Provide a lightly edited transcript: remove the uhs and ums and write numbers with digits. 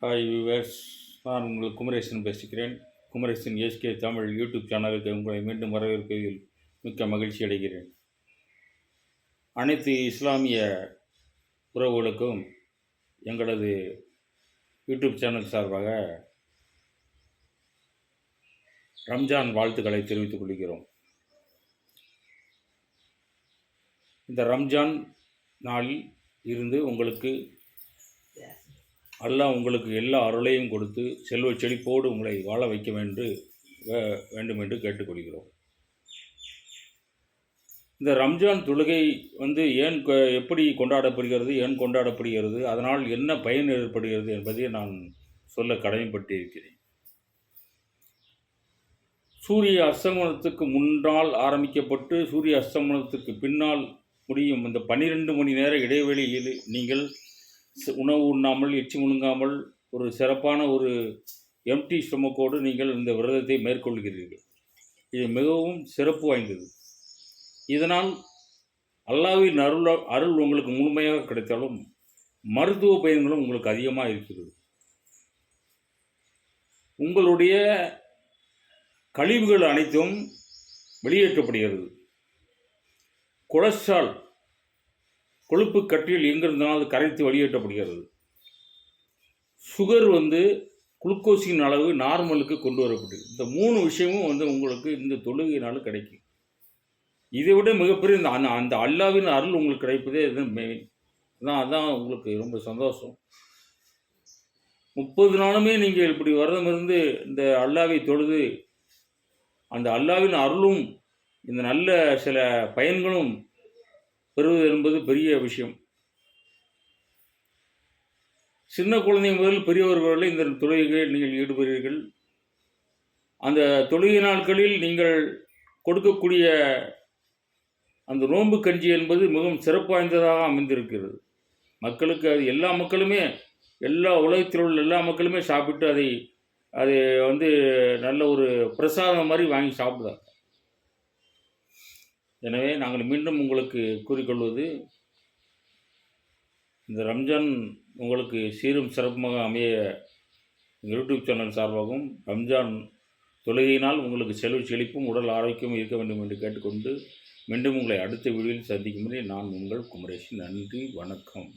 Hi viewers, நான் உங்கள் குமரேசன் பேசுகிறேன். குமரேசன் எஸ்கே தமிழ் யூடியூப் சேனலுக்கு உங்களை மீண்டும் வரவேற்பதில் மிக்க மகிழ்ச்சி அடைகிறேன். அனைத்து இஸ்லாமிய உறவுகளுக்கும் எங்களது யூடியூப் சேனல் சார்பாக ரம்ஜான் வாழ்த்துக்களை தெரிவித்துக் கொள்கிறோம். இந்த ரம்ஜான் நாளில் இருந்து உங்களுக்கு அல்லாஹ் உங்களுக்கு எல்லா அருளையும் கொடுத்து செல்வ செழிப்போடு உங்களை வாழ வைக்க வேண்டும் என்று கேட்டுக்கொள்கிறோம். இந்த ரம்ஜான் தொழுகை எப்படி கொண்டாடப்படுகிறது, ஏன் கொண்டாடப்படுகிறது, அதனால் என்ன பயன் ஏற்படுகிறது என்பதை நான் சொல்ல கடமைப்பட்டிருக்கிறேன். சூரிய அஸ்தமனத்துக்கு முன்னால் ஆரம்பிக்கப்பட்டு சூரிய அஸ்தமனத்துக்கு பின்னால் முடியும் இந்த 12 மணி நேர இடைவெளியில் நீங்கள் உணவு உண்ணாமல் எச்சி முழுங்காமல் ஒரு சிறப்பான ஒரு எம்டி ஸ்டொமக்கோடு நீங்கள் இந்த விரதத்தை மேற்கொள்கிறீர்கள். இது மிகவும் சிறப்பு வாய்ந்தது. இதனால் அல்லாஹ்வின் அருள் உங்களுக்கு முழுமையாக கிடைத்தாலும் மருத்துவ பயன்களும் உங்களுக்கு அதிகமாக இருக்கிறது. உங்களுடைய கழிவுகள் அனைத்தும் வெளியேற்றப்படுகிறது. கொலஸ்ட்ரால் கொழுப்பு கட்டியில் எங்கிருந்தாலும் அது கரைத்து வெளியேற்றப்படுகிறது. சுகர் குளுக்கோஸின் அளவு நார்மலுக்கு கொண்டு வரப்படுது. இந்த 3 விஷயமும் உங்களுக்கு இந்த தொழுகையினால் கிடைக்கும். இதை விட மிகப்பெரிய அந்த அல்லாஹ்வின் அருள் உங்களுக்கு கிடைப்பதே இது மெயின். அதான் உங்களுக்கு ரொம்ப சந்தோஷம். 30 நாளுமே நீங்கள் இப்படி விரதம் இருந்து இந்த அல்லாஹ்வை தொழுது அந்த அல்லாஹ்வின் அருளும் இந்த நல்ல சில பயன்களும் பெறுவது என்பது பெரிய விஷயம். சின்ன குழந்தை முதல் பெரியவர்களை இந்த தொழுகைகளில் நீங்கள் ஈடுபடுவீர்கள். அந்த தொழுகை நாட்களில் நீங்கள் கொடுக்கக்கூடிய அந்த நோன்பு கஞ்சி என்பது மிகவும் சிறப்பு வாய்ந்ததாக அமைந்திருக்கிறது. மக்களுக்கு அது எல்லா உலகத்தில் உள்ள எல்லா மக்களுமே சாப்பிட்டு அதை நல்ல ஒரு பிரசாதம் மாதிரி வாங்கி சாப்பிடுறாங்க. எனவே நாங்கள் மீண்டும் உங்களுக்கு கூறிக்கொள்வது, இந்த ரம்ஜான் உங்களுக்கு சீரும் சிறப்புமாக அமைய யூடியூப் சேனல் சார்பாகவும் ரம்ஜான் தொழுகையினால் உங்களுக்கு செல்வ செழிப்பும் உடல் ஆரோக்கியமும் இருக்க வேண்டும் என்று கேட்டுக்கொண்டு மீண்டும் உங்களை அடுத்த வீடியோவில் சந்திக்கும் வரை நான் உங்கள் குமரேஷ். நன்றி, வணக்கம்.